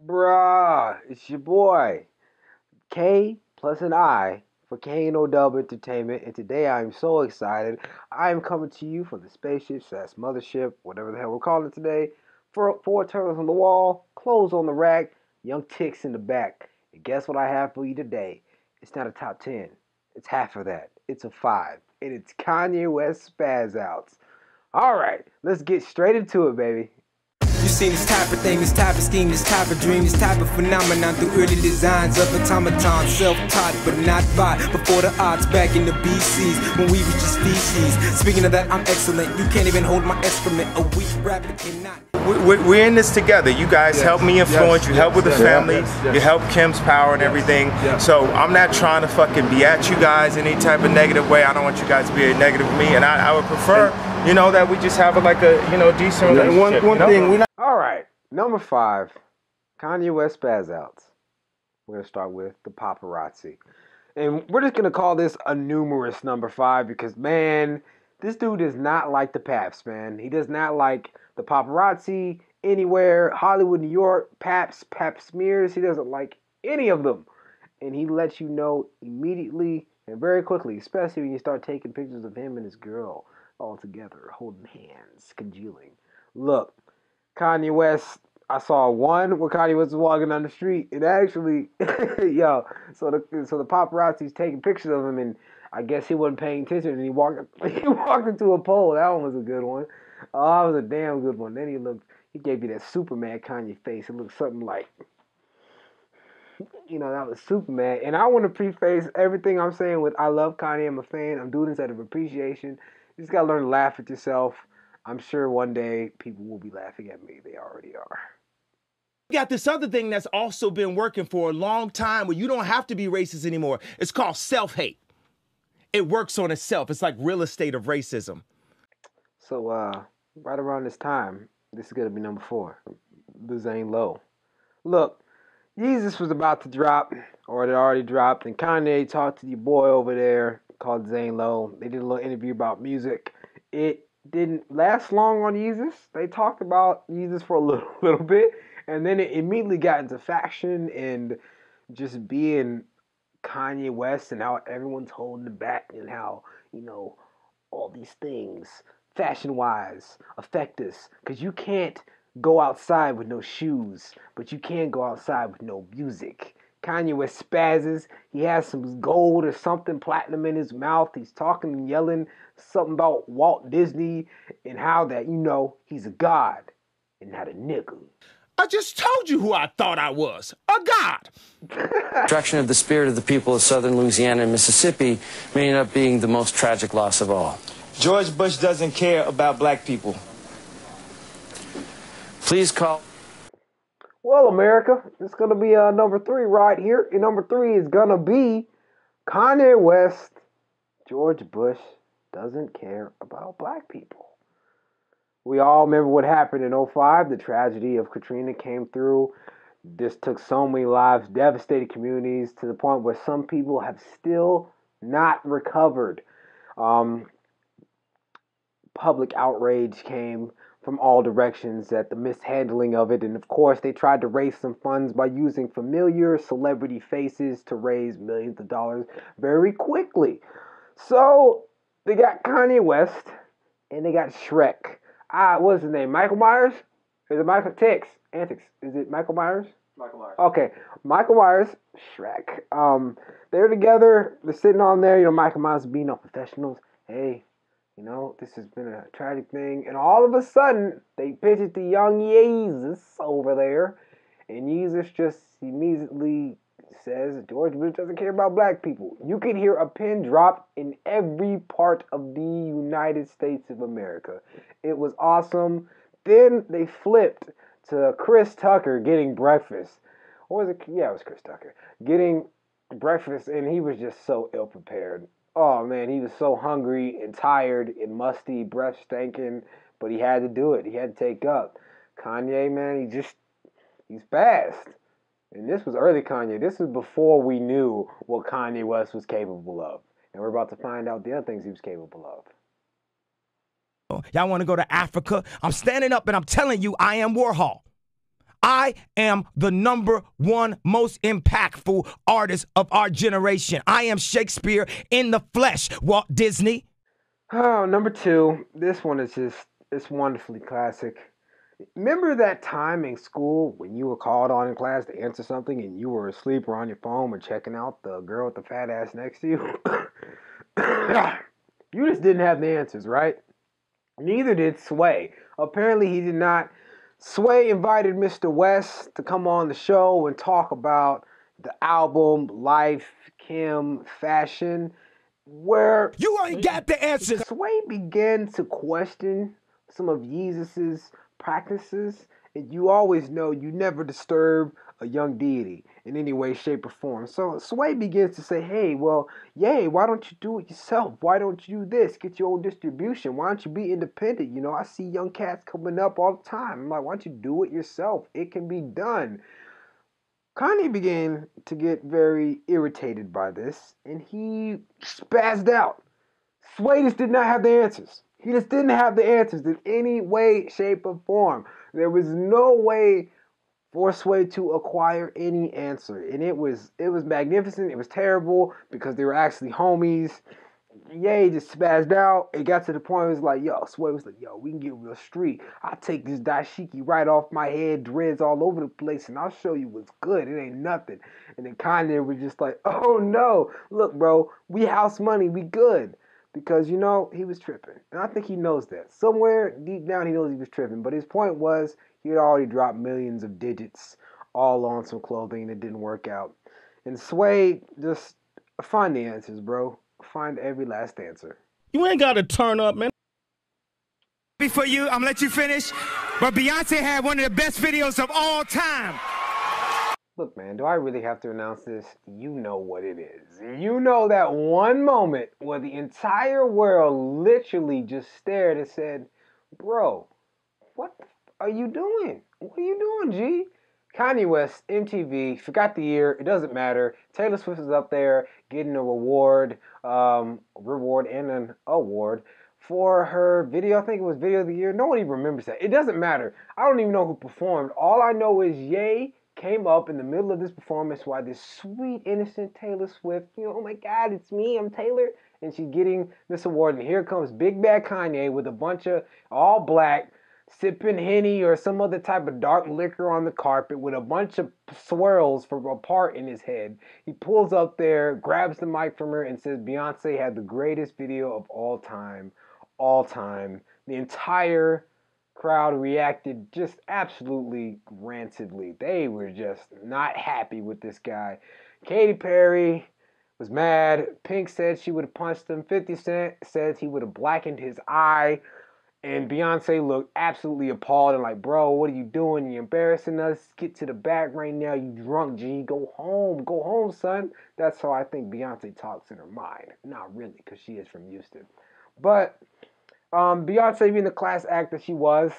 Bruh, it's your boy, K plus an I for KNO-Dub Entertainment, and today I'm so excited. I am coming to you from the spaceship slash mothership, whatever the hell we're calling it today. Four turtles on the wall, clothes on the rack, young ticks in the back. And guess what I have for you today? It's not a top 10. It's half of that. It's a 5. And it's Kanye West Spaz Outs. Alright, let's get straight into it, baby. You seen this type of thing, this type of scheme, this type of dream, this type of phenomenon through early designs of automaton, self-taught but not by. Before the odds back in the BCs, when we was just species. Speaking of that, I'm excellent. You can't even hold my excrement. A weak rapper cannot. We're in this together. You guys help me influence. You help with the family. You help Kim's power and everything. So I'm not trying to fucking be at you guys in any type of negative way. I don't want you guys to be negative with me, and I would prefer, you know, that we just have like a, you know, decent relationship. One thing we not. All right, number 5, Kanye West Spaz Outs. We're gonna start with the paparazzi, and we're just gonna call this a numerous number 5 because man, this dude does not like the Paps, man. He does not like the paparazzi anywhere. Hollywood, New York, Paps, Pap smears. He doesn't like any of them, and he lets you know immediately and very quickly, especially when you start taking pictures of him and his girl all together, holding hands, congealing. Look, Kanye West, I saw one where Kanye West was walking down the street, and actually, yo, so the paparazzi's taking pictures of him, and I guess he wasn't paying attention, and he walked into a pole. That one was a good one. Oh, that was a damn good one. Then he gave you that Superman Kanye face. It looked something like, you know, that was Superman. And I want to preface everything I'm saying with I love Kanye. I'm a fan. I'm doing this out of appreciation. You just got to learn to laugh at yourself. I'm sure one day people will be laughing at me. They already are. You got this other thing that's also been working for a long time where you don't have to be racist anymore. It's called self-hate. It works on itself. It's like real estate of racism. So, right around this time, this is going to be number 4, the Zane Lowe. Look, Jesus was about to drop, or it already dropped, and Kanye talked to your boy over there called Zane Lowe. They did a little interview about music. It didn't last long on Yeezus. They talked about Yeezus for a little bit, and then it immediately got into faction and just being Kanye West and how everyone's holding it back and how, you know, all these things, fashion-wise, affect us. Because you can't go outside with no shoes, but you can go outside with no music. Kanye West spazzes. He has some gold or something, platinum in his mouth. He's talking and yelling something about Walt Disney and how that, you know, he's a god and not a nigga. I just told you who I thought I was, a god. Destruction of the spirit of the people of southern Louisiana and Mississippi may end up being the most tragic loss of all. George Bush doesn't care about black people. Please call. Well, America, it's going to be number 3 right here. And number 3 is going to be Kanye West. George Bush doesn't care about black people. We all remember what happened in 2005. The tragedy of Katrina came through. This took so many lives, devastated communities to the point where some people have still not recovered. Public outrage came from all directions at the mishandling of it. And of course, they tried to raise some funds by using familiar celebrity faces to raise millions of dollars very quickly. So they got Kanye West and they got Shrek. What's his name? Michael Myers? Is it Michael Tix? Antics. Is it Michael Myers? Michael Myers. Okay. Michael Myers, Shrek. They're together. They're sitting on there. You know, Michael Myers being all professionals. Hey, you know, this has been a tragic thing. And all of a sudden, they pitch it to young Yeezus over there. And Yeezus just immediately says George Bush doesn't care about black people. You could hear a pin drop in every part of the United States of America. It was awesome. Then they flipped to Chris Tucker getting breakfast. What was it? Yeah, it was Chris Tucker. Getting breakfast, and he was just so ill-prepared. Oh, man, he was so hungry and tired and musty, breath stinking, but he had to do it. He had to take up. Kanye, man, he's fast. And this was early Kanye. This was before we knew what Kanye West was capable of. And we're about to find out the other things he was capable of. Y'all want to go to Africa? I'm standing up and I'm telling you I am Warhol. I am the #1 most impactful artist of our generation. I am Shakespeare in the flesh, Walt Disney. Oh, number 2. This one is it's wonderfully classic. Remember that time in school when you were called on in class to answer something and you were asleep or on your phone or checking out the girl with the fat ass next to you? You just didn't have the answers, right? Neither did Sway. Apparently he did not. Sway invited Mr. West to come on the show and talk about the album, life, Kim, fashion, where You ain't got the answers. Sway began to question some of Yeezus' practices, and you always know you never disturb a young deity in any way, shape, or form. So Sway begins to say, hey, well, yay, why don't you do it yourself? Why don't you do this? Get your own distribution. Why don't you be independent? You know, I see young cats coming up all the time. I'm like, why don't you do it yourself? It can be done. Kanye began to get very irritated by this, and he spazzed out. Sway just did not have the answers. He just didn't have the answers in any way, shape, or form. There was no way for Sway to acquire any answer. And it was magnificent. It was terrible because they were actually homies. Ye just spazzed out. It got to the point where it was like, yo, Sway was like, yo, we can get real street. I'll take this dashiki right off my head, dreads all over the place, and I'll show you what's good. It ain't nothing. And then Kanye was just like, oh no, look, bro, we house money, we good. Because, you know, he was tripping. And I think he knows that. Somewhere deep down he knows he was tripping. But his point was he had already dropped millions of digits all on some clothing that didn't work out. And Sway, just find the answers, bro. Find every last answer. You ain't got to turn up, man. For you, I'm gonna let you finish. But Beyonce had one of the best videos of all time. Look, man, do I really have to announce this? You know what it is. You know that one moment where the entire world literally just stared and said, bro, what are you doing? What are you doing, G? Kanye West, MTV, forgot the year, it doesn't matter. Taylor Swift is up there getting a reward and an award for her video. I think it was Video of the Year. No one even remembers that. It doesn't matter. I don't even know who performed. All I know is Ye came up in the middle of this performance while this sweet, innocent Taylor Swift, you know, oh my God, it's me, I'm Taylor, and she's getting this award. And here comes Big Bad Kanye with a bunch of all black, sipping Henny or some other type of dark liquor on the carpet with a bunch of swirls from a part in his head. He pulls up there, grabs the mic from her, and says Beyonce had the greatest video of all time. All time. The entire crowd reacted just absolutely rancidly. They were just not happy with this guy. Katy Perry was mad. Pink said she would have punched him. 50 Cent says he would have blackened his eye. And Beyonce looked absolutely appalled and like, bro, what are you doing? You're embarrassing us. Get to the back right now. You drunk, G. Go home. Go home, son. That's how I think Beyonce talks in her mind. Not really, because she is from Houston. But Beyonce, being the class act that she was,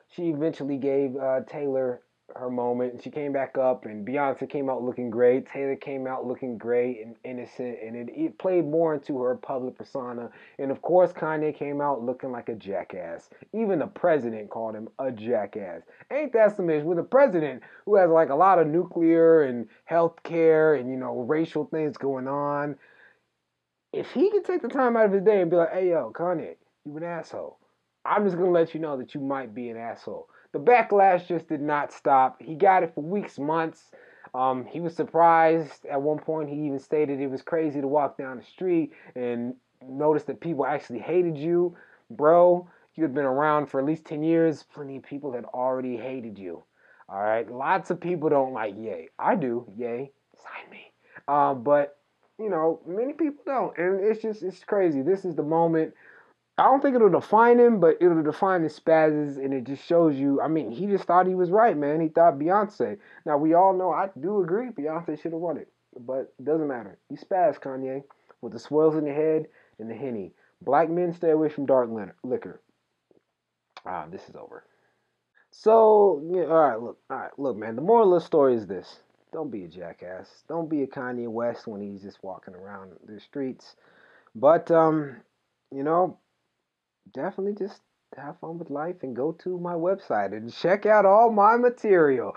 she eventually gave Taylor her moment, and she came back up, and Beyonce came out looking great. Taylor came out looking great and innocent, and it played more into her public persona. And of course, Kanye came out looking like a jackass. Even the president called him a jackass. Ain't that some issue with the president who has like a lot of nuclear and healthcare and, you know, racial things going on? If he can take the time out of his day and be like, hey, yo, Kanye, you an asshole. I'm just going to let you know that you might be an asshole. The backlash just did not stop. He got it for weeks, months. He was surprised. At one point, he even stated it was crazy to walk down the street and notice that people actually hated you. Bro, you had been around for at least 10 years. Plenty of people had already hated you. All right? Lots of people don't like Ye. I do. Ye, sign me. But, you know, many people don't. And it's crazy. This is the moment. I don't think it'll define him, but it'll define his spazzes, and it just shows you, I mean, he just thought he was right, man. He thought Beyonce. Now, we all know, I do agree, Beyonce should have won it, but it doesn't matter. You spaz, Kanye, with the swirls in your head and the Henny. Black men stay away from dark liquor. This is over. So, yeah, all right, look, man, the moral of the story is this. Don't be a jackass. Don't be a Kanye West when he's just walking around the streets. But, you know, definitely just have fun with life and go to my website and check out all my material.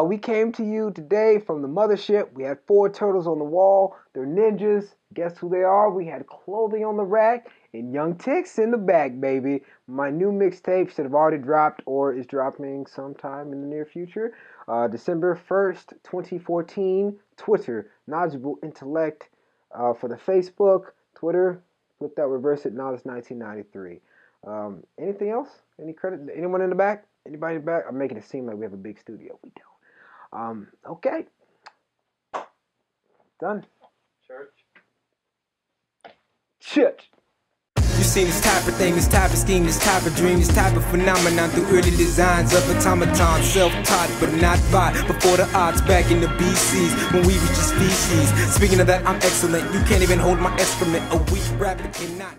We came to you today from the mothership. We had 4 turtles on the wall. They're ninjas. Guess who they are? We had clothing on the rack and young ticks in the back, baby. My new mixtape should have already dropped or is dropping sometime in the near future. December 1st, 2014. Twitter, Knowledgeable Intellect. For the Facebook, Twitter, flip that, reverse it, Knowledge 1993. Anything else? Any credit? Anyone in the back? Anybody in the back? I'm making it seem like we have a big studio. We don't. Okay. Done. Church. You seen this type of thing, this type of scheme, this type of dream, this type of phenomenon through early designs of automatons, self-taught but not by. Before the odds back in the BCs, when we reached the species. Speaking of that, I'm excellent. You can't even hold my excrement. A weak rapper cannot.